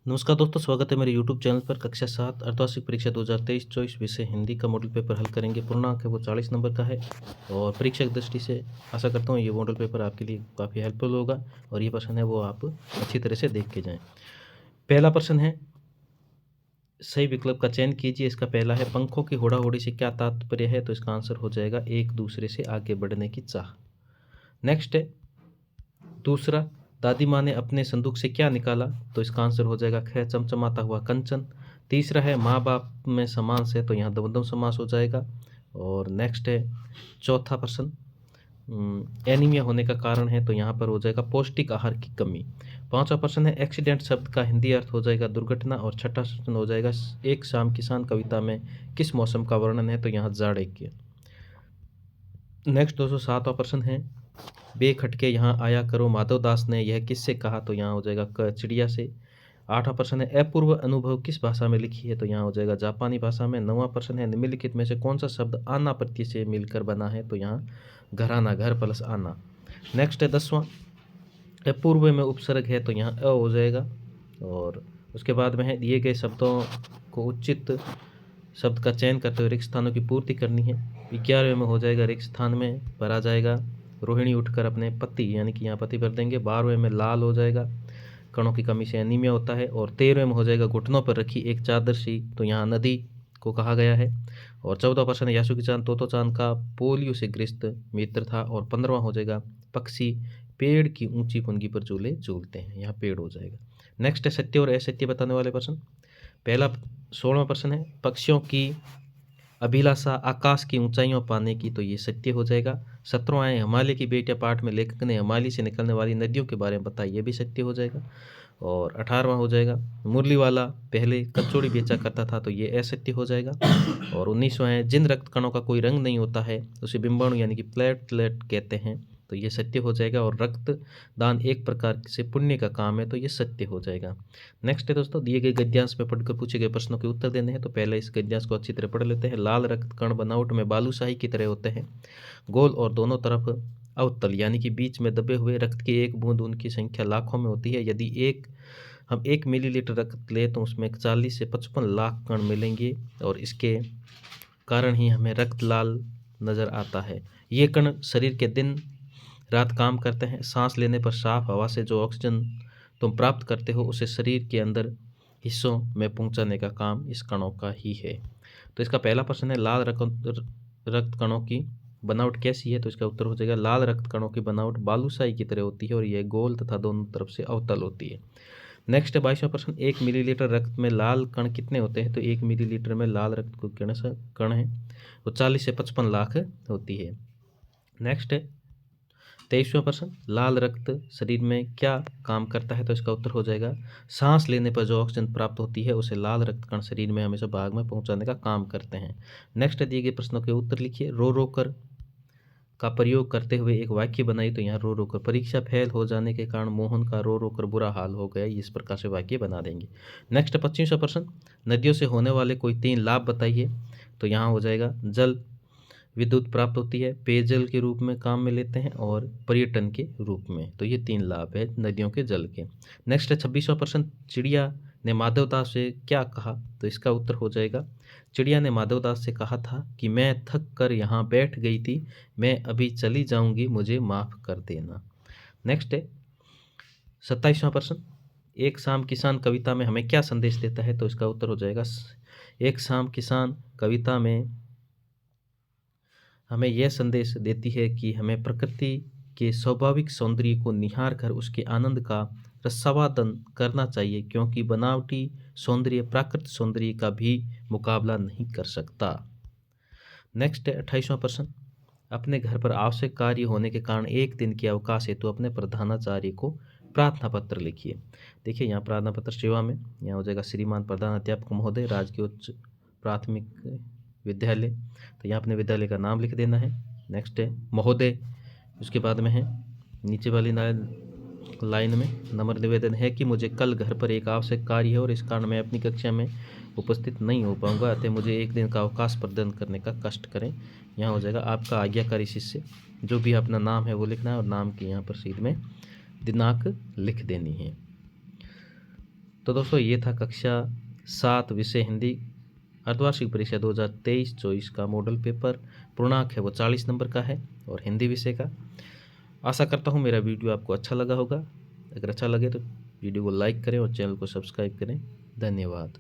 नमस्कार दोस्तों, स्वागत है मेरे यूट्यूब चैनल पर। कक्षा 7 अर्धवार्षिक परीक्षा 2023-24 विषय हिंदी का मॉडल पेपर हल करेंगे। पूर्णांक है वो 40 नंबर का है और परीक्षा की दृष्टि से आशा करता हूँ ये मॉडल पेपर आपके लिए काफ़ी हेल्पफुल होगा और ये प्रश्न है वो आप अच्छी तरह से देख के जाएं। पहला प्रश्न है, सही विकल्प का चयन कीजिए। इसका पहला है, पंखों की होड़ा-होड़ी से क्या तात्पर्य है? तो इसका आंसर हो जाएगा एक दूसरे से आगे बढ़ने की चाह। नेक्स्ट है दूसरा, दादी माँ ने अपने संदूक से क्या निकाला? तो इसका आंसर हो जाएगा ख, चमचमाता हुआ कंचन। तीसरा है, माँ बाप में समास है, तो यहाँ द्वंद्व समास हो जाएगा। और नेक्स्ट है चौथा प्रश्न, एनीमिया होने का कारण है, तो यहाँ पर हो जाएगा पौष्टिक आहार की कमी। पांचवा प्रश्न है, एक्सीडेंट शब्द का हिंदी अर्थ हो जाएगा दुर्घटना। और छठा प्रश्न हो जाएगा, एक शाम किसान कविता में किस मौसम का वर्णन है? तो यहाँ जाड़े के। नेक्स्ट दोस्तों सातवां प्रश्न है, बेखटके यहाँ आया करो माधव दास ने यह किससे कहा? तो यहाँ हो जाएगा क, चिड़िया से। आठवां प्रश्न है, अपूर्व अनुभव किस भाषा में लिखी है? तो यहाँ हो जाएगा जापानी भाषा में। नौवां प्रश्न है, निम्नलिखित में से कौन सा शब्द आना प्रत्यय से मिलकर बना है? तो यहाँ घराना, घर प्लस आना। नेक्स्ट है 10वां, अपूर्व में उपसर्ग है, तो यहाँ अ हो जाएगा। और उसके बाद में है, दिए गए शब्दों को उचित शब्द का चयन करते हुए रिक्त स्थानों की पूर्ति करनी है। 11वें में हो जाएगा, रिक्त स्थान में भरा जाएगा रोहिणी उठकर अपने पति, यानी कि यहाँ पति भर देंगे। 12वें में लाल हो जाएगा, कणों की कमी से एनीमिया होता है। और 13वें में हो जाएगा, घुटनों पर रखी एक चादर सी, तो यहाँ नदी को कहा गया है। और 14वां प्रश्न है, यासुकी चांद तोतो चांद का पोलियो से ग्रस्त मित्र था। और 15वां हो जाएगा, पक्षी पेड़ की ऊंची पुंगी पर झूले झूलते हैं, यहाँ पेड़ हो जाएगा। नेक्स्ट है सत्य और असत्य बताने वाले प्रश्न। पहला 16वां प्रश्न है, पक्षियों की अभिलाषा आकाश की ऊंचाइयों पाने की, तो ये सत्य हो जाएगा। 17वां है, हिमालय की बेटियां पाठ में लेखक ने हिमालय से निकलने वाली नदियों के बारे में बताया, ये भी सत्य हो जाएगा। और 18वां हो जाएगा, मुरली वाला पहले कचौड़ी बेचा करता था, तो ये असत्य हो जाएगा। और 19वां है, जिन रक्त कणों का कोई रंग नहीं होता है उसे बिंबाणु यानी कि प्लेटलेट कहते हैं, तो ये सत्य हो जाएगा। और रक्त दान एक प्रकार से पुण्य का काम है, तो ये सत्य हो जाएगा। नेक्स्ट है दोस्तों, दिए गए गद्यांश में पढ़कर पूछे गए प्रश्नों के उत्तर देने हैं। तो पहले इस गद्यांश को अच्छी तरह पढ़ लेते हैं। लाल रक्त कण बनावट में बालूशाही की तरह होते हैं, गोल और दोनों तरफ अवतल, यानी कि बीच में दबे हुए। रक्त की एक बूंद उनकी संख्या लाखों में होती है। यदि हम 1 मिलीलीटर रक्त ले तो उसमें 40 से 55 लाख कण मिलेंगे और इसके कारण ही हमें रक्त लाल नज़र आता है। ये कण शरीर के दिन रात काम करते हैं। सांस लेने पर साफ हवा से जो ऑक्सीजन तुम प्राप्त करते हो उसे शरीर के अंदर हिस्सों में पहुंचाने का काम इस कणों का ही है। तो इसका पहला प्रश्न है, लाल रक्त कणों की बनावट कैसी है? तो इसका उत्तर हो जाएगा, लाल रक्त कणों की बनावट बालूशाही की तरह होती है और यह गोल तथा दोनों तरफ से अवतल होती है। नेक्स्ट है 22वां प्रश्न, 1 मिलीलीटर रक्त में लाल कण कितने होते हैं? तो 1 मिलीलीटर में लाल रक्त को कण है वो 40 से 55 लाख होती है। नेक्स्ट है 23वां प्रश्न, लाल रक्त शरीर में क्या काम करता है? तो इसका उत्तर हो जाएगा, सांस लेने पर जो ऑक्सीजन प्राप्त होती है उसे लाल रक्त कण शरीर में हमेशा भाग में पहुंचाने का काम करते हैं। नेक्स्ट दिए गए प्रश्नों के उत्तर लिखिए। रो रो कर का प्रयोग करते हुए एक वाक्य बनाई, तो यहाँ रो रो कर, परीक्षा फेल हो जाने के कारण मोहन का रो रो कर बुरा हाल हो गया, इस प्रकार से वाक्य बना देंगे। नेक्स्ट 25वां प्रश्न, नदियों से होने वाले कोई 3 लाभ बताइए। तो यहाँ हो जाएगा, जल विद्युत प्राप्त होती है, पेयजल के रूप में काम में लेते हैं और पर्यटन के रूप में, तो ये 3 लाभ है नदियों के जल के। नेक्स्ट है 26वां प्रश्न, चिड़िया ने माधवदास से क्या कहा? तो इसका उत्तर हो जाएगा, चिड़िया ने माधवदास से कहा था कि मैं थक कर यहाँ बैठ गई थी, मैं अभी चली जाऊंगी, मुझे माफ़ कर देना। नेक्स्ट है 27वां प्रश्न, एक शाम किसान कविता में हमें क्या संदेश देता है? तो इसका उत्तर हो जाएगा, एक शाम किसान कविता में हमें यह संदेश देती है कि हमें प्रकृति के स्वाभाविक सौंदर्य को निहार कर उसके आनंद का रसास्वादन करना चाहिए, क्योंकि बनावटी सौंदर्य प्राकृतिक सौंदर्य का भी मुकाबला नहीं कर सकता। नेक्स्ट है 28वां प्रश्न, अपने घर पर आवश्यक कार्य होने के कारण एक दिन के अवकाश हेतु अपने प्रधानाचार्य को प्रार्थना पत्र लिखिए। देखिए यहाँ प्रार्थना पत्र सेवा में यहाँ हो जाएगा, श्रीमान प्रधान अध्यापक महोदय, राजकीय उच्च प्राथमिक विद्यालय, तो यहाँ अपने विद्यालय का नाम लिख देना है। नेक्स्ट है महोदय, उसके बाद में है नीचे वाली लाइन में, नम्र निवेदन है कि मुझे कल घर पर एक आवश्यक कार्य है और इस कारण मैं अपनी कक्षा में उपस्थित नहीं हो पाऊंगा, अतः मुझे एक दिन का अवकाश प्रदान करने का कष्ट करें। यहाँ हो जाएगा आपका आज्ञाकारी शिष्य, जो भी अपना नाम है वो लिखना है और नाम की यहाँ पर सीध में दिनांक लिख देनी है। तो दोस्तों ये था कक्षा 7 विषय हिंदी अर्धवार्षिक परीक्षा 2023-24 का मॉडल पेपर। पूर्णांक है वो 40 नंबर का है और हिंदी विषय का। आशा करता हूँ मेरा वीडियो आपको अच्छा लगा होगा। अगर अच्छा लगे तो वीडियो को लाइक करें और चैनल को सब्सक्राइब करें। धन्यवाद।